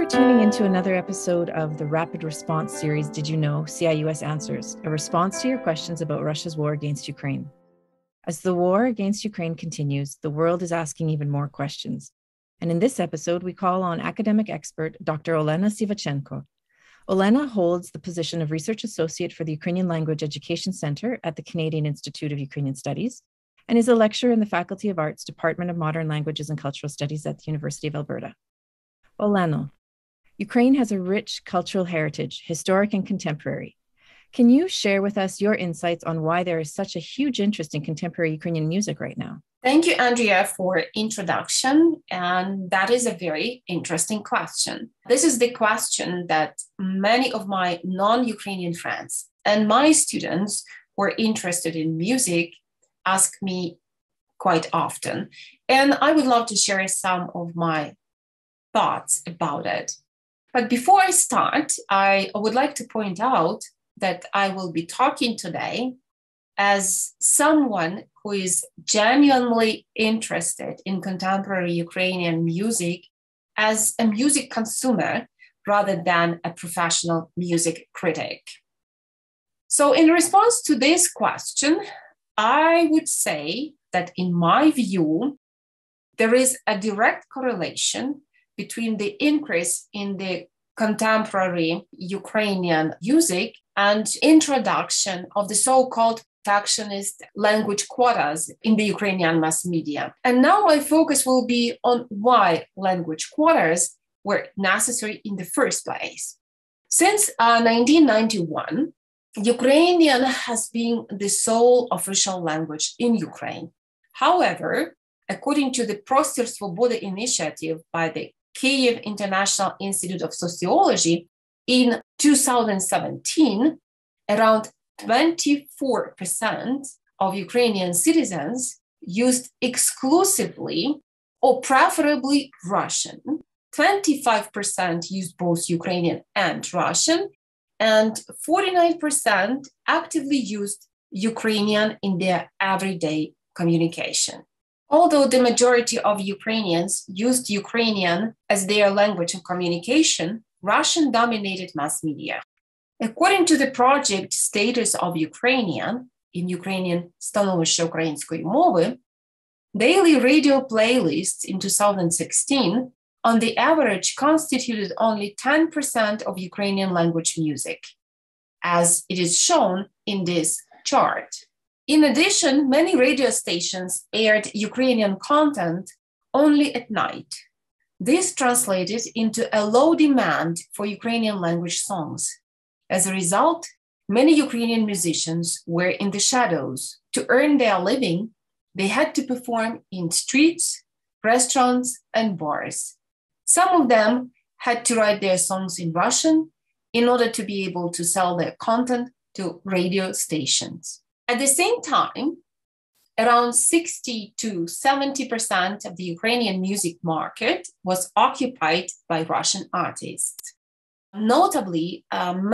for tuning into another episode of the Rapid Response series, Did You Know? CIUS Answers, a response to your questions about Russia's war against Ukraine. As the war against Ukraine continues, the world is asking even more questions. And in this episode, we call on academic expert Dr. Olena Sivachenko. Olena holds the position of Research Associate for the Ukrainian Language Education Centre at the Canadian Institute of Ukrainian Studies and is a lecturer in the Faculty of Arts, Department of Modern Languages and Cultural Studies at the University of Alberta. Olena, Ukraine has a rich cultural heritage, historic and contemporary. Can you share with us your insights on why there is such a huge interest in contemporary Ukrainian music right now? Thank you, Andrea, for introduction. And that is a very interesting question. This is the question that many of my non-Ukrainian friends and my students who are interested in music ask me quite often. And I would love to share some of my thoughts about it. But before I start, I would like to point out that I will be talking today as someone who is genuinely interested in contemporary Ukrainian music as a music consumer rather than a professional music critic. So in response to this question, I would say that in my view, there is a direct correlation between the increase in the contemporary Ukrainian music and introduction of the so-called protectionist language quotas in the Ukrainian mass media. And now my focus will be on why language quotas were necessary in the first place. Since 1991, Ukrainian has been the sole official language in Ukraine. However, according to the Prostor Svoboda initiative by the Kyiv International Institute of Sociology, in 2017, around 24% of Ukrainian citizens used exclusively or preferably Russian. 25% used both Ukrainian and Russian, and 49% actively used Ukrainian in their everyday communication. Although the majority of Ukrainians used Ukrainian as their language of communication, Russian dominated mass media. According to the project Status of Ukrainian, in Ukrainian Становище української мови, daily radio playlists in 2016 on the average constituted only 10% of Ukrainian language music, as it is shown in this chart. In addition, many radio stations aired Ukrainian content only at night. This translated into a low demand for Ukrainian language songs. As a result, many Ukrainian musicians were in the shadows. To earn their living, they had to perform in streets, restaurants, and bars. Some of them had to write their songs in Russian in order to be able to sell their content to radio stations. At the same time, around 60 to 70% of the Ukrainian music market was occupied by Russian artists. Notably,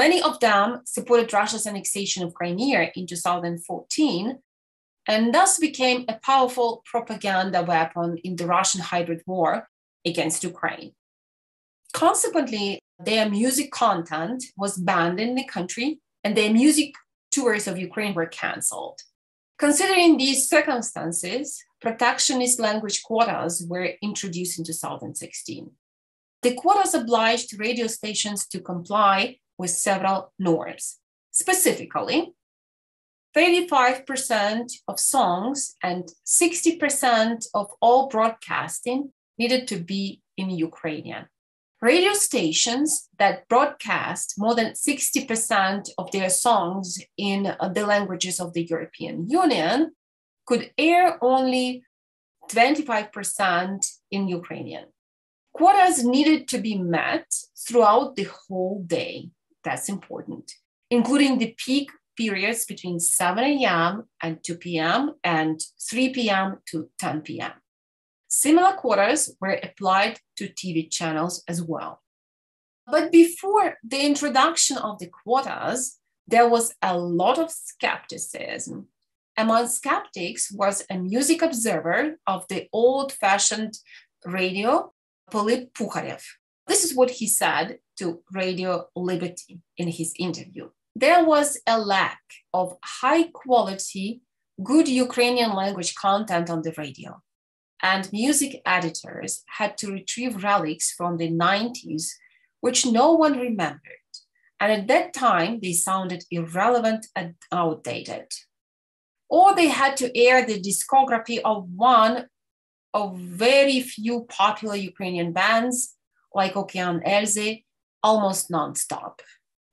many of them supported Russia's annexation of Crimea in 2014 and thus became a powerful propaganda weapon in the Russian hybrid war against Ukraine. Consequently, their music content was banned in the country and their music tours of Ukraine were canceled. Considering these circumstances, protectionist language quotas were introduced in 2016. The quotas obliged radio stations to comply with several norms. Specifically, 35% of songs and 60% of all broadcasting needed to be in Ukrainian. Radio stations that broadcast more than 60% of their songs in the languages of the European Union could air only 25% in Ukrainian. Quotas needed to be met throughout the whole day. That's important, including the peak periods between 7 a.m. and 2 p.m. and 3 p.m. to 10 p.m. Similar quotas were applied to TV channels as well. But before the introduction of the quotas, there was a lot of skepticism. Among skeptics was a music observer of the old-fashioned radio, Polyp Pukharev. This is what he said to Radio Liberty in his interview. There was a lack of high quality, good Ukrainian language content on the radio, and music editors had to retrieve relics from the 90s, which no one remembered. And at that time, they sounded irrelevant and outdated. Or they had to air the discography of one of very few popular Ukrainian bands like Okean Elzy, almost nonstop.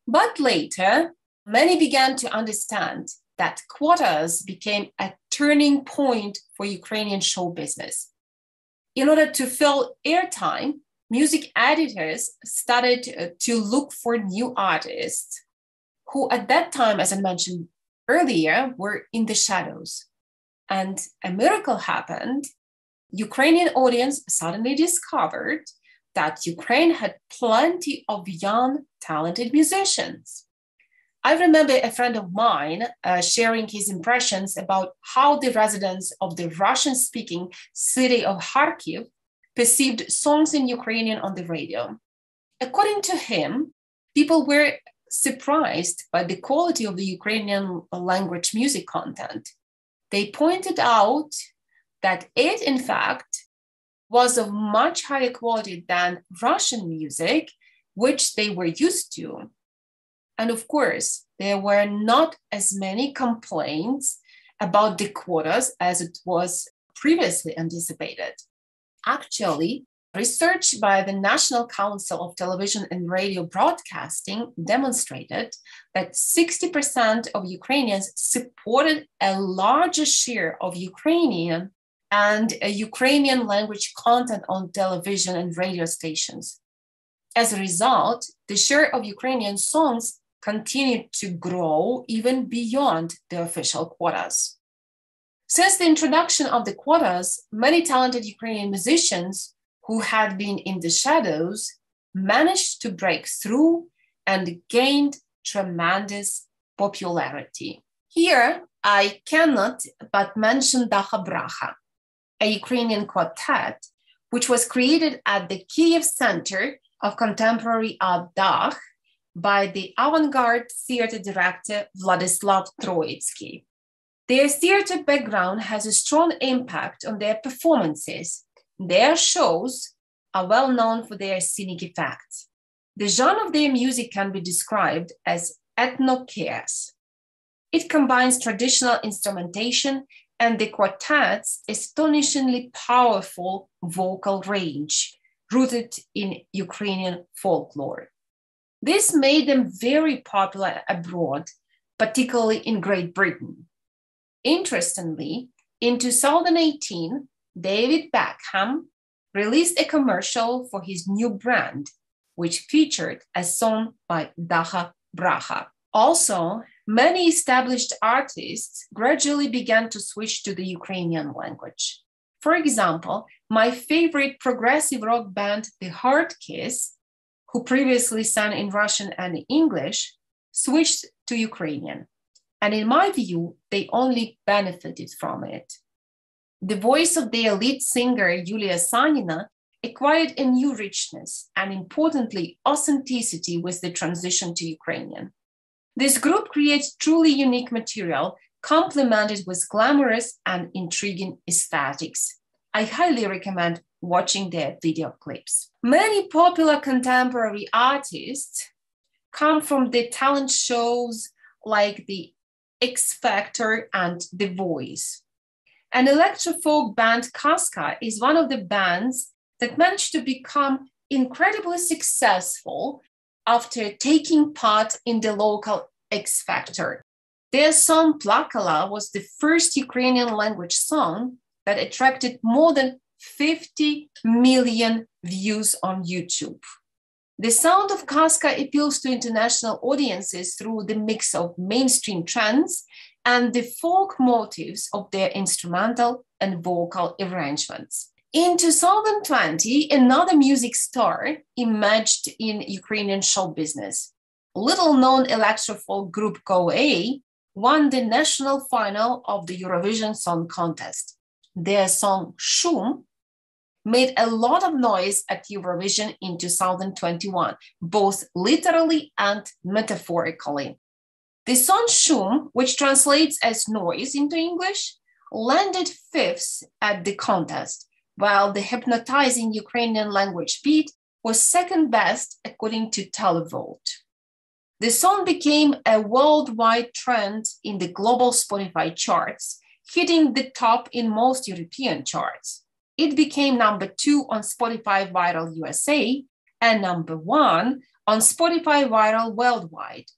But later, many began to understand that quotas became a turning point for Ukrainian show business. In order to fill airtime, music editors started to look for new artists who at that time, as I mentioned earlier, were in the shadows. And a miracle happened. Ukrainian audience suddenly discovered that Ukraine had plenty of young, talented musicians. I remember a friend of mine sharing his impressions about how the residents of the Russian-speaking city of Kharkiv perceived songs in Ukrainian on the radio. According to him, people were surprised by the quality of the Ukrainian language music content. They pointed out that it, in fact, was of much higher quality than Russian music, which they were used to. And of course, there were not as many complaints about the quotas as it was previously anticipated. Actually, research by the National Council of Television and Radio Broadcasting demonstrated that 60% of Ukrainians supported a larger share of Ukrainian and Ukrainian language content on television and radio stations. As a result, the share of Ukrainian songs continued to grow even beyond the official quotas. Since the introduction of the quotas, many talented Ukrainian musicians who had been in the shadows managed to break through and gained tremendous popularity. Here, I cannot but mention Dacha Bracha, a Ukrainian quartet, which was created at the CIUS Center of Contemporary Art Dach by the avant-garde theater director Vladislav Troitsky. Their theater background has a strong impact on their performances. Their shows are well known for their scenic effects. The genre of their music can be described as ethno-chaos. It combines traditional instrumentation and the quartet's astonishingly powerful vocal range, rooted in Ukrainian folklore. This made them very popular abroad, particularly in Great Britain. Interestingly, in 2018, David Beckham released a commercial for his new brand, which featured a song by Dacha Bracha. Also, many established artists gradually began to switch to the Ukrainian language. For example, my favorite progressive rock band, The Hard Kiss, who previously sang in Russian and English, switched to Ukrainian. And in my view, they only benefited from it. The voice of their lead singer, Yulia Sanina, acquired a new richness and, importantly, authenticity with the transition to Ukrainian. This group creates truly unique material, complemented with glamorous and intriguing aesthetics. I highly recommend watching their video clips. Many popular contemporary artists come from the talent shows like the X Factor and The Voice. An electro-folk band, Kaska, is one of the bands that managed to become incredibly successful after taking part in the local X Factor. Their song Plakala was the first Ukrainian language song that attracted more than 50 million views on YouTube. The sound of Kaska appeals to international audiences through the mix of mainstream trends and the folk motifs of their instrumental and vocal arrangements. In 2020, another music star emerged in Ukrainian show business. Little-known electro-folk group Go-A won the national final of the Eurovision Song Contest. Their song Shum made a lot of noise at Eurovision in 2021, both literally and metaphorically. The song Shum, which translates as noise into English, landed fifth at the contest, while the hypnotizing Ukrainian language beat was second best according to Televote. The song became a worldwide trend in the global Spotify charts, hitting the top in most European charts. It became number 2 on Spotify Viral USA and number 1 on Spotify Viral Worldwide.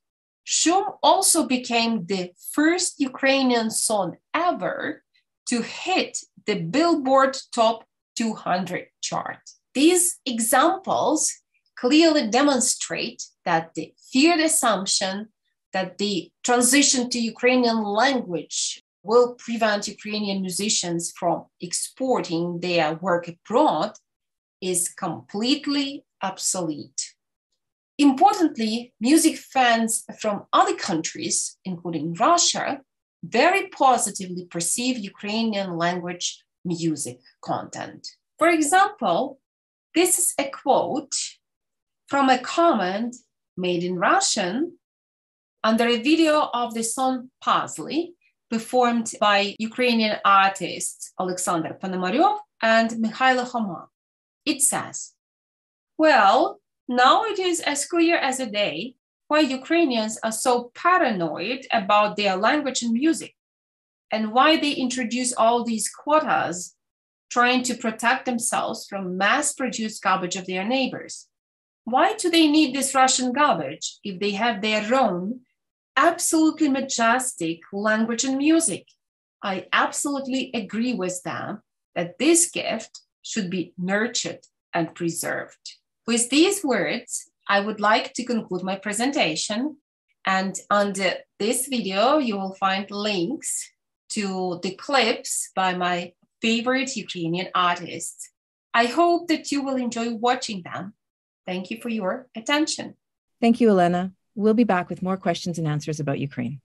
Shum also became the first Ukrainian song ever to hit the Billboard Top 200 chart. These examples clearly demonstrate that the feared assumption that the transition to Ukrainian language will prevent Ukrainian musicians from exporting their work abroad is completely obsolete. Importantly, music fans from other countries, including Russia, very positively perceive Ukrainian language music content. For example, this is a quote from a comment made in Russian under a video of the song Puzzly, performed by Ukrainian artists Alexander Ponomaryov and Mikhailo Homa. It says, well, now it is as clear as a day why Ukrainians are so paranoid about their language and music, and why they introduce all these quotas trying to protect themselves from mass-produced garbage of their neighbors. Why do they need this Russian garbage if they have their own absolutely majestic language and music? I absolutely agree with them that this gift should be nurtured and preserved. With these words, I would like to conclude my presentation. And under this video, you will find links to the clips by my favorite Ukrainian artists. I hope that you will enjoy watching them. Thank you for your attention. Thank you, Olena. We'll be back with more questions and answers about Ukraine.